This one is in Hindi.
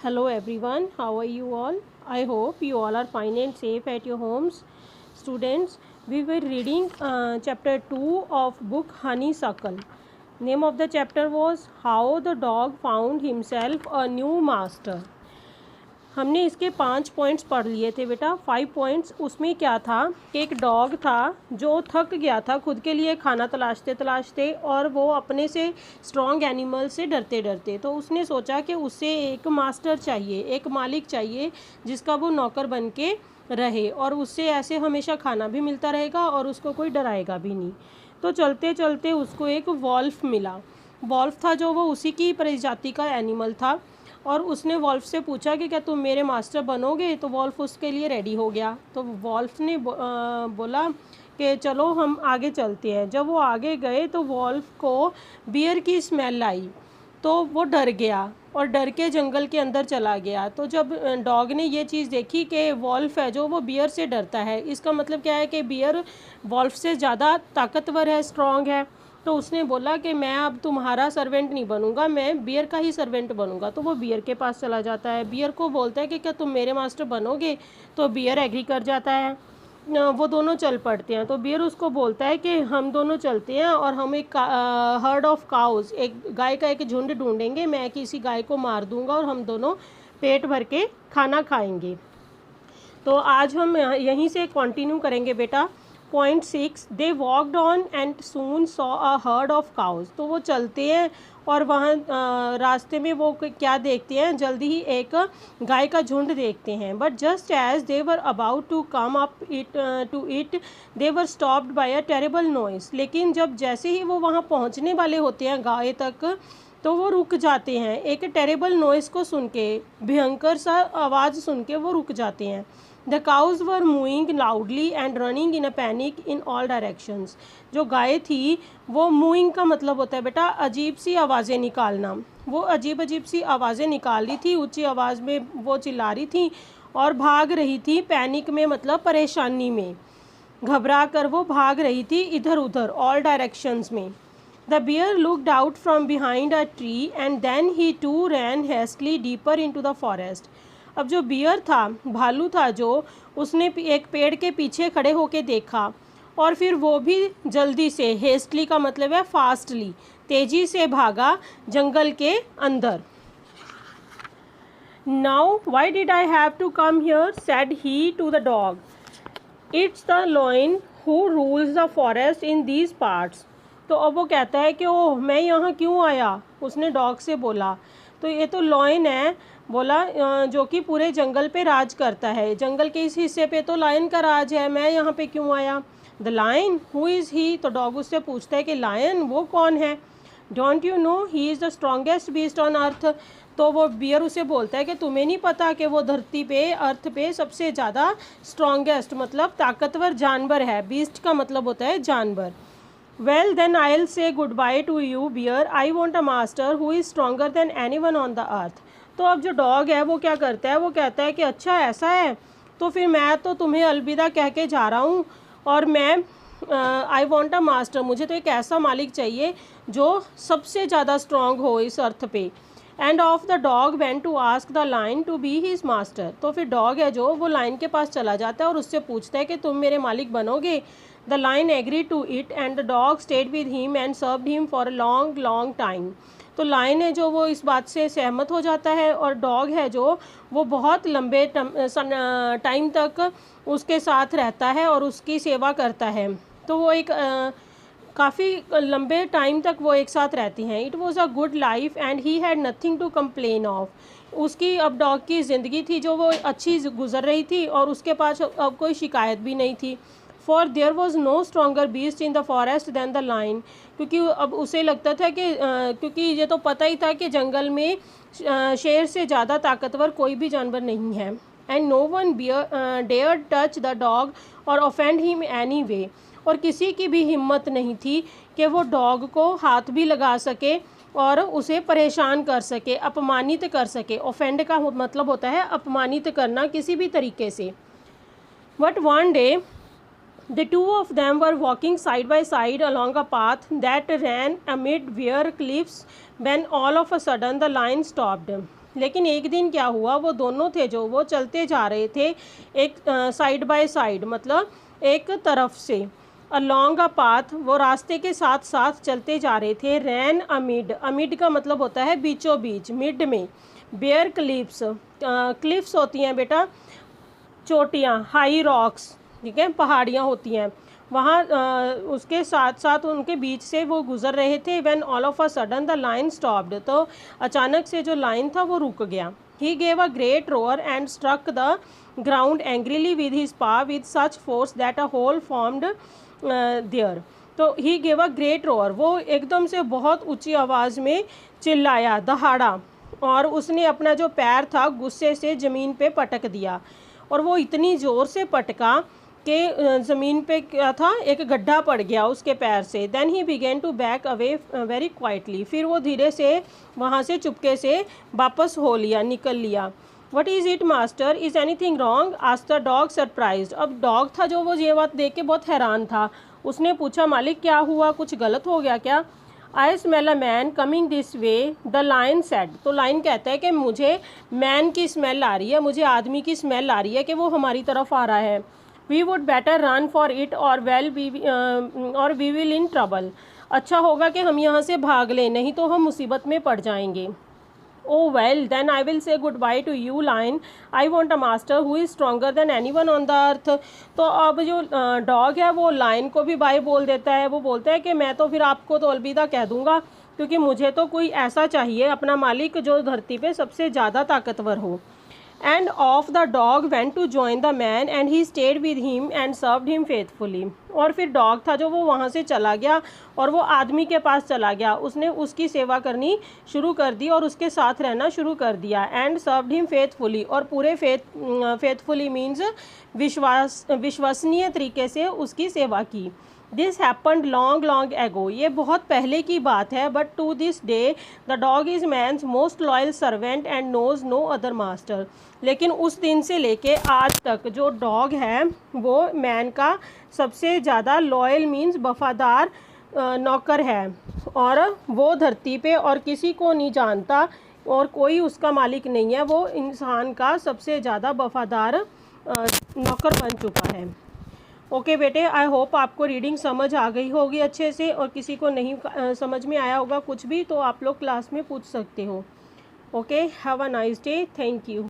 Hello everyone, how are you all? I hope you all are fine and safe at your homes. Students, we were reading chapter 2 of book Honeysuckle. Name of the chapter was How the Dog Found Himself a New Master. हमने इसके 5 पॉइंट्स पढ़ लिए थे बेटा। 5 पॉइंट्स उसमें क्या था कि एक डॉग था जो थक गया था खुद के लिए खाना तलाशते तलाशते, और वो अपने से स्ट्रॉन्ग एनिमल से डरते डरते, तो उसने सोचा कि उसे एक मास्टर चाहिए, एक मालिक चाहिए जिसका वो नौकर बन के रहे और उससे ऐसे हमेशा खाना भी मिलता रहेगा और उसको कोई डराएगा भी नहीं। तो चलते चलते उसको एक वॉल्फ मिला। वॉल्फ था जो वो उसी की प्रजाति का एनिमल था, और उसने वॉल्फ से पूछा कि क्या तुम मेरे मास्टर बनोगे। तो वॉल्फ उसके लिए रेडी हो गया। तो वॉल्फ ने बोला कि चलो हम आगे चलते हैं। जब वो आगे गए तो वॉल्फ को बियर की स्मेल आई, तो वो डर गया और डर के जंगल के अंदर चला गया। तो जब डॉग ने ये चीज़ देखी कि वॉल्फ है जो वो बियर से डरता है, इसका मतलब क्या है कि बियर वॉल्फ से ज़्यादा ताकतवर है, स्ट्रॉन्ग है, तो उसने बोला कि मैं अब तुम्हारा सर्वेंट नहीं बनूंगा, मैं बियर का ही सर्वेंट बनूंगा। तो वो बियर के पास चला जाता है। बियर को बोलता है कि क्या तुम मेरे मास्टर बनोगे। तो बियर एग्री कर जाता है। वो दोनों चल पड़ते हैं। तो बियर उसको बोलता है कि हम दोनों चलते हैं और हम एक हर्ड ऑफ काउज, एक गाय का एक झुंड ढूंढेंगे, मैं किसी गाय को मार दूंगा और हम दोनों पेट भर के खाना खाएंगे। तो आज हम यहीं से कंटिन्यू करेंगे बेटा। Point 6, they walked on and soon saw a herd of cows. तो वो चलते हैं और वहाँ रास्ते में वो क्या देखते हैं, जल्दी ही एक गाय का झुंड देखते हैं। But just as they were about to come up to it they were stopped by a terrible noise. लेकिन जब जैसे ही वो वहाँ पहुँचने वाले होते हैं गाय तक, तो वो रुक जाते हैं। एक टेरेबल नॉइस को सुन के, भयंकर सा आवाज़ सुन के वो रुक जाते हैं। The cows were mooing loudly and running in a panic in all directions. जो गाय थी वो मूइंग का मतलब होता है बेटा अजीब सी आवाज़ें निकालना। वो अजीब अजीब सी आवाज़ें निकाल रही थी, ऊंची आवाज़ में वो चिल्ला रही थी और भाग रही थी। पैनिक में मतलब परेशानी में, घबरा कर वो भाग रही थी इधर उधर, ऑल डायरेक्शंस में। The bear looked out from behind a tree and then he too ran hastily deeper into the forest. अब जो बियर था, भालू था, जो उसने एक पेड़ के पीछे खड़े होके देखा और फिर वो भी जल्दी से, हेस्टली का मतलब है फास्टली, तेजी से भागा जंगल के अंदर। Now why did I have to come here, said he to the dog, it's the lion who rules the forest in these parts. तो अब वो कहता है कि ओह मैं यहाँ क्यों आया, उसने डॉग से बोला। तो ये तो लॉयन है, बोला, जो कि पूरे जंगल पे राज करता है। जंगल के इस हिस्से पे तो लायन का राज है, मैं यहाँ पे क्यों आया। द लायन, हु इज़ ही। तो डॉग उससे पूछता है कि लायन वो कौन है। Don't you know he is the strongest beast on earth. तो वो बियर उसे बोलता है कि तुम्हें नहीं पता कि वो धरती पे, अर्थ पे सबसे ज़्यादा स्ट्रॉन्गेस्ट मतलब ताकतवर जानवर है। बीस्ट का मतलब होता है जानवर। Well then I'll say goodbye to you bear. I want a master who is stronger than anyone on the earth. तो अब जो डॉग है वो क्या करता है, वो कहता है कि अच्छा ऐसा है, तो फिर मैं तो तुम्हें अलविदा कह के जा रहा हूँ और मैं आई वॉन्ट अ मास्टर, मुझे तो एक ऐसा मालिक चाहिए जो सबसे ज़्यादा स्ट्रॉन्ग हो इस अर्थ पे। And off the dog went to ask the lion to be his master. तो फिर डॉग है जो वो लाइन के पास चला जाता है और उससे पूछता है कि तुम मेरे मालिक बनोगे। The lion agree to it and the dog stayed with him and served him for a long long time. तो लाइन है जो वो इस बात से सहमत हो जाता है और डॉग है जो वो बहुत लंबे टाइम तक उसके साथ रहता है और उसकी सेवा करता है। तो वो एक काफ़ी लंबे टाइम तक वो एक साथ रहती हैं। It was a good life and he had nothing to complain of. उसकी अब डॉग की ज़िंदगी थी जो वो अच्छी गुजर रही थी और उसके पास अब कोई शिकायत भी नहीं थी। For there was no stronger beast in the forest than the lion. क्योंकि अब उसे लगता था कि क्योंकि ये तो पता ही था कि जंगल में शेर से ज़्यादा ताकतवर कोई भी जानवर नहीं है। And no one dare touch the dog or offend him any way. और किसी की भी हिम्मत नहीं थी कि वो डॉग को हाथ भी लगा सके और उसे परेशान कर सके, अपमानित कर सके। ऑफेंड का मतलब होता है अपमानित करना किसी भी तरीके से। But one day the two of them were walking side by side along a path that ran amid bare cliffs when all of a sudden the lion stopped. लेकिन एक दिन क्या हुआ, वो दोनों थे जो वो चलते जा रहे थे एक साइड बाय साइड, मतलब एक तरफ से, अलॉन्ग अ पाथ, वो रास्ते के साथ साथ चलते जा रहे थे। रैन अमिड, अमिड का मतलब होता है बीचों बीच, मिड में। बेयर क्लिफ्स, क्लिफ्स होती हैं बेटा चोटियाँ, हाई रॉक्स, ठीक है, पहाड़ियाँ होती हैं वहाँ, उसके साथ साथ उनके बीच से वो गुजर रहे थे। When all of a sudden the lion stopped, तो अचानक से जो लाइन था वो रुक गया। He gave a great roar and struck the ground angrily with his paw with such force that a hole formed there. तो he gave a great roar, वो एकदम से बहुत ऊंची आवाज़ में चिल्लाया, दहाड़ा, और उसने अपना जो पैर था गुस्से से ज़मीन पे पटक दिया, और वो इतनी ज़ोर से पटका कि ज़मीन पे क्या था, एक गड्ढा पड़ गया उसके पैर से। Then he began to back away very quietly, फिर वो धीरे से वहाँ से चुपके से वापस हो लिया, निकल लिया। What is it master, is any thing wrong, asked the dog surprised. अब डॉग था जो वो ये बात देख के बहुत हैरान था। उसने पूछा, मालिक क्या हुआ, कुछ गलत हो गया क्या? I smell a man coming this way, the line said. तो लाइन कहता है कि मुझे मैन की स्मेल आ रही है, मुझे आदमी की स्मेल आ रही है कि वो हमारी तरफ आ रहा है। We would better run for it or we will in trouble. अच्छा होगा कि हम यहाँ से भाग लें, नहीं तो हम मुसीबत में पड़ जाएंगे। Oh well, then I will say goodbye to you, lion. I want a master who is stronger than anyone on the earth. तो अब जो डॉग है वो लाइन को भी बाय बोल देता है। वो बोलता है कि मैं तो फिर आपको तो अलविदा कह दूंगा, क्योंकि मुझे तो कोई ऐसा चाहिए, अपना मालिक जो धरती पे सबसे ज़्यादा ताकतवर हो। And off the dog went to join the man and he stayed with him and served him faithfully. और फिर डॉग था जो वो वहाँ से चला गया और वो आदमी के पास चला गया, उसने उसकी सेवा करनी शुरू कर दी और उसके साथ रहना शुरू कर दिया। एंड सर्व्ड हिम फेथफुली, और पूरे फेथफुली मीन्स विश्वसनीय तरीके से उसकी सेवा की। This happened long long ago, ये बहुत पहले की बात है। But to this day the dog is man's most loyal servant and knows no other master. लेकिन उस दिन से लेके आज तक जो डॉग है वो मैन का सबसे ज़्यादा लॉयल मीन्स वफादार नौकर है, और वो धरती पे और किसी को नहीं जानता और कोई उसका मालिक नहीं है। वो इंसान का सबसे ज़्यादा वफादार नौकर बन चुका है। ओके बेटे, आई होप आपको रीडिंग समझ आ गई होगी अच्छे से, और किसी को नहीं समझ में आया होगा कुछ भी तो आप लोग क्लास में पूछ सकते हो। Okay, have a nice day, thank you.